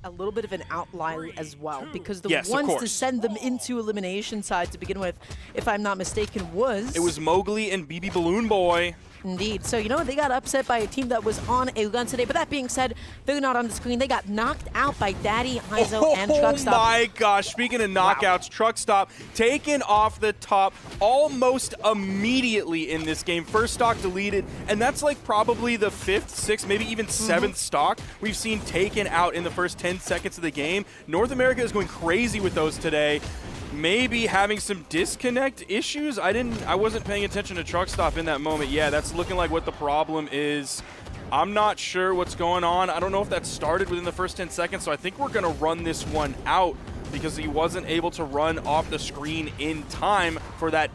a little bit of an outlier as well, because the Yes, ones to send them into elimination side to begin with, if I'm not mistaken, was... It was Mowgli and BB Balloon Boy. Indeed. So, you know, they got upset by a team that was on a run today. But that being said, they're not on the screen. They got knocked out by DaddyHiZo and TruckStop. Oh my gosh. Speaking of knockouts, TruckStop taken off the top almost immediately in this game. First stock deleted, and that's like probably the 5th, 6th, maybe even 7th stock we've seen taken out in the first 10 seconds of the game. North America is going crazy with those today. Maybe having some disconnect issues. I wasn't paying attention to TruckStop in that moment. Yeah, that's looking like what the problem is. I'm not sure what's going on. I don't know if that started within the first 10 seconds, so I think we're going to run this one out because he wasn't able to run off the screen in time for that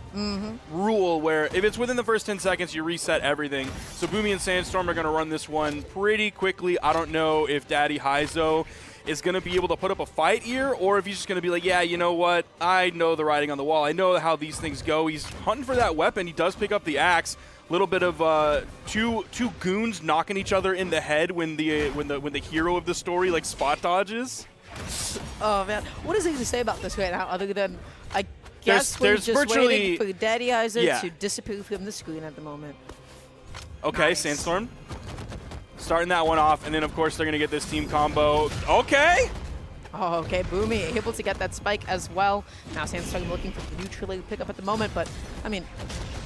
rule where if it's within the first 10 seconds, you reset everything. So Boomie and Sandstorm are going to run this one pretty quickly. I don't know if DaddyHiZo is going to be able to put up a fight here, or if he's just going to be like, yeah, you know what, I know the writing on the wall. I know how these things go. He's hunting for that weapon. He does pick up the axe. Little bit of two goons knocking each other in the head when the hero of the story like spot dodges. Oh man, what is he to say about this right now other than I guess we're there's just virtually, waiting for DaddyHiZo to yeah. disappear from the screen at the moment. Okay, Nice. Sandstorm starting that one off, and then of course they're going to get this team combo. Okay. Oh, okay, Boomie able to get that spike as well. Now Sandstorm looking for the neutral to pick up at the moment, but I mean,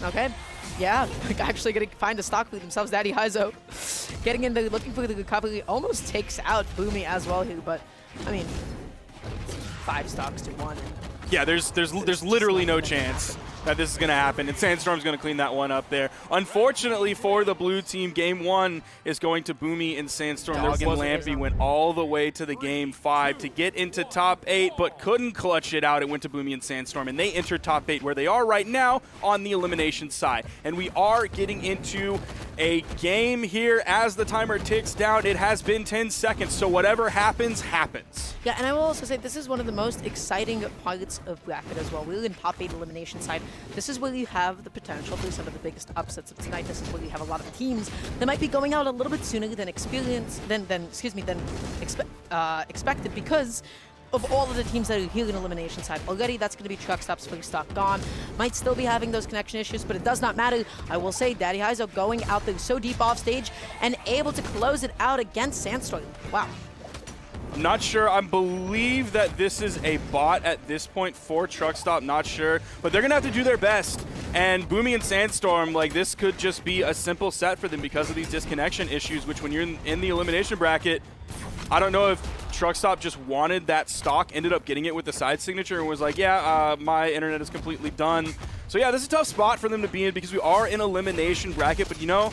okay. Yeah, actually going to find a stock lead themselves. DaddyHiZo getting in there, looking for the recovery. Almost takes out Boomie as well here, but I mean, 5 stocks to 1. Yeah, there's literally no chance that this is going to happen, and Sandstorm's going to clean that one up there. Unfortunately for the blue team, game 1 is going to Boomie and Sandstorm. Dog and Lampy went all the way to the game 5 to get into top 8, but couldn't clutch it out. It went to Boomie and Sandstorm, and they entered top 8, where they are right now on the elimination side. And we are getting into a game here as the timer ticks down. It has been 10 seconds, so whatever happens, happens. Yeah, and I will also say this is one of the most exciting parts of bracket as well. We're in top 8 elimination side. This is where you have the potential for some of the biggest upsets of tonight. This is where you have a lot of teams that might be going out a little bit sooner than expected because of all of the teams that are here in elimination side. Already, that's going to be TruckStop's first stock gone. Might still be having those connection issues, but it does not matter. I will say DaddyHiZo going out there so deep off stage and able to close it out against Sandstorm. Wow. I'm not sure. I believe that this is a bot at this point for TruckStop. Not sure. But they're going to have to do their best. And Boomie and Sandstorm, like, this could just be a simple set for them because of these disconnection issues, which when you're in the elimination bracket, I don't know if TruckStop just wanted that stock, ended up getting it with the side signature, and was like, yeah, my internet is completely done. So, yeah, this is a tough spot for them to be in because we are in elimination bracket. But, you know,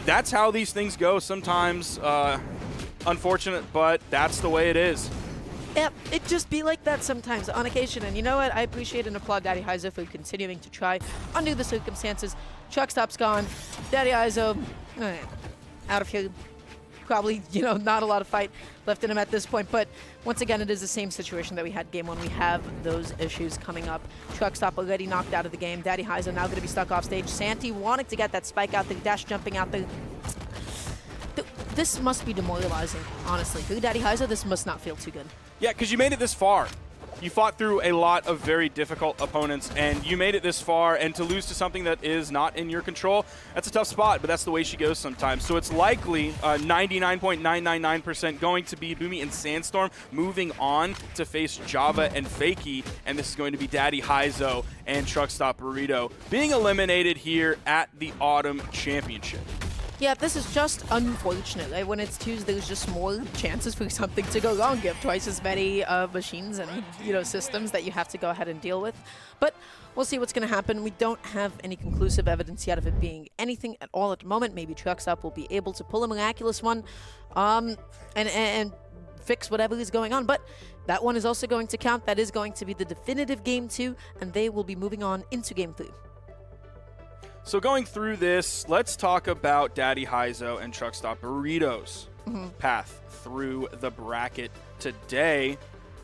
that's how these things go sometimes. Unfortunate, but that's the way it is. Yep, it just be like that sometimes on occasion. And you know what? I appreciate and applaud DaddyHiZo for continuing to try under the circumstances. TruckStop's gone. DaddyHiZo out of here. Probably, you know, not a lot of fight left in him at this point. But once again, it is the same situation that we had game 1. We have those issues coming up. TruckStop already knocked out of the game. DaddyHiZo now going to be stuck off stage. Santi wanting to get that spike out there, dash jumping out there. This must be demoralizing, honestly. For DaddyHiZo, this must not feel too good. Yeah, because you made it this far. You fought through a lot of very difficult opponents, and you made it this far, and to lose to something that is not in your control, that's a tough spot, but that's the way she goes sometimes. So it's likely 99.999% going to be Boomie and Sandstorm moving on to face Java and Fakey, and this is going to be DaddyHiZo and TruckStopBurrito being eliminated here at the Autumn Championship. Yeah, this is just unfortunate. Like, when it's Tuesday, there's just more chances for something to go wrong. You have twice as many machines and, you know, systems that you have to go ahead and deal with. But we'll see what's going to happen. We don't have any conclusive evidence yet of it being anything at all at the moment. Maybe TruckStop will be able to pull a miraculous one and fix whatever is going on. But that one is also going to count. That is going to be the definitive game 2, and they will be moving on into game 3. So going through this, let's talk about DaddyHiZo and TruckStopBurrito's path through the bracket today.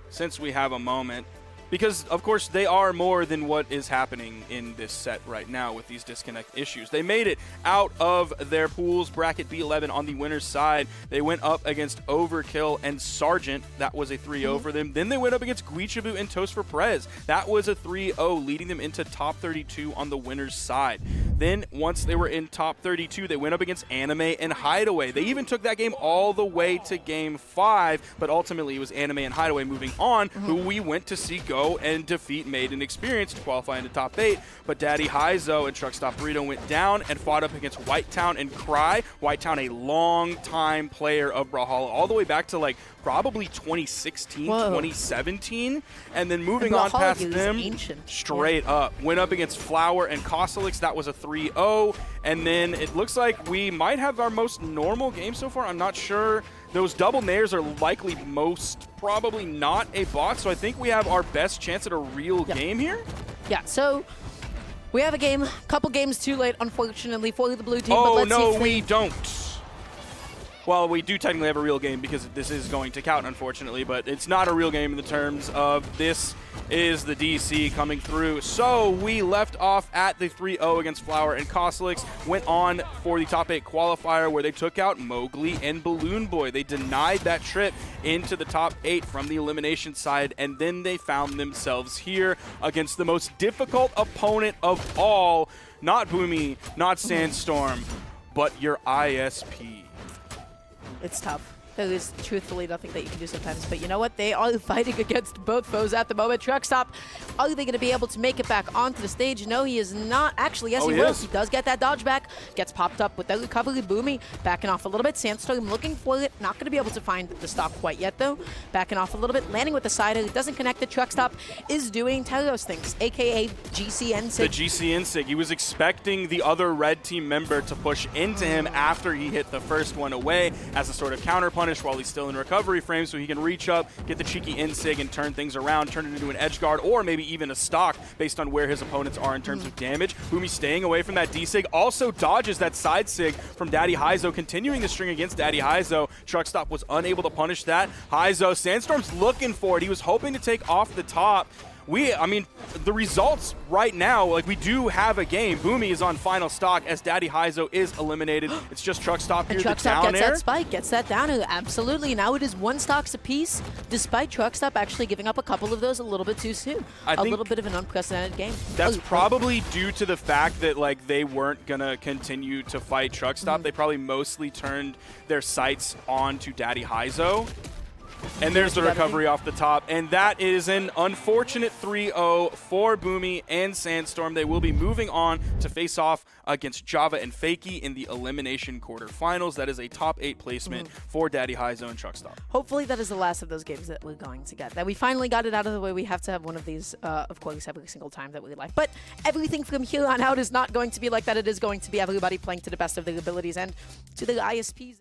Since we have a moment, Because, of course, they are more than what is happening in this set right now with these disconnect issues. They made it out of their pools, bracket B11 on the winner's side. They went up against Overkill and Sargent. That was a 3-0 for them. Then they went up against Guichabu and Toast for Prez. That was a 3-0, leading them into top 32 on the winner's side. Then, once they were in top 32, they went up against Anime and Hideaway. They even took that game all the way to Game 5, but ultimately it was Anime and Hideaway moving on, who we went to see go and defeat Made and Experience to qualify into top 8. But DaddyHiZo and TruckStopBurrito went down and fought up against Whitetown and Cry. Whitetown, a long-time player of Brawlhalla, all the way back to like probably 2016, 2017. And then moving on past them, straight up. Went up against Flower and Kosalix. That was a 3-0. And then it looks like we might have our most normal game so far. I'm not sure. Those double nairs are likely most probably not a bot. So I think we have our best chance at a real game here. Yeah, so we have a game, couple games too late, unfortunately, for the blue team. Oh, but let's see if we don't. Well, we do technically have a real game because this is going to count, unfortunately, but it's not a real game in the terms of this is the DC coming through. So we left off at the 3-0 against Flower and Kosalix, went on for the top 8 qualifier where they took out Mowgli and Balloon Boy. They denied that trip into the top 8 from the elimination side, and then they found themselves here against the most difficult opponent of all, not Boomie, not Sandstorm, but your ISP. It's tough. There is truthfully nothing that you can do sometimes. But you know what? They are fighting against both foes at the moment. TruckStop, are they going to be able to make it back onto the stage? No, he is not. Actually, yes, he will. He does get that dodge back. Gets popped up with the recovery. Boomie backing off a little bit. Sandstorm looking for it. Not going to be able to find the stock quite yet, though. Backing off a little bit. Landing with the side. It doesn't connect. The TruckStop is doing Telos things, a.k.a. GCN Sig. The GCN Sig. He was expecting the other red team member to push into him after he hit the first one away as a sort of counterpunch while he's still in recovery frame, so he can reach up, get the cheeky insig, and turn things around, turn it into an edge guard, or maybe even a stock based on where his opponents are in terms of damage. Boomie staying away from that D-sig, also dodges that side sig from DaddyHiZo, continuing the string against DaddyHiZo. TruckStop was unable to punish that. Hizo, Sandstorm's looking for it. He was hoping to take off the top. I mean, the results right now, like, we do have a game. Boomie is on final stock as DaddyHiZo is eliminated. It's just TruckStop here, the down gets air. that spike, gets that down air. Absolutely. Now it is 1 stocks apiece, despite TruckStop actually giving up a couple of those a little bit too soon. A little bit of an unprecedented game. That's probably due to the fact that, like, they weren't going to continue to fight TruckStop. They probably mostly turned their sights on to DaddyHiZo. And there's the recovery off the top. And that is an unfortunate 3-0 for Boomie and Sandstorm. They will be moving on to face off against Java and Fakey in the elimination quarterfinals. That is a top 8 placement for DaddyHiZo and TruckStop. Hopefully that is the last of those games that we're going to get. That we finally got it out of the way. We have to have one of these, of course, every single time that we like. But everything from here on out is not going to be like that. It is going to be everybody playing to the best of their abilities and to their ISPs.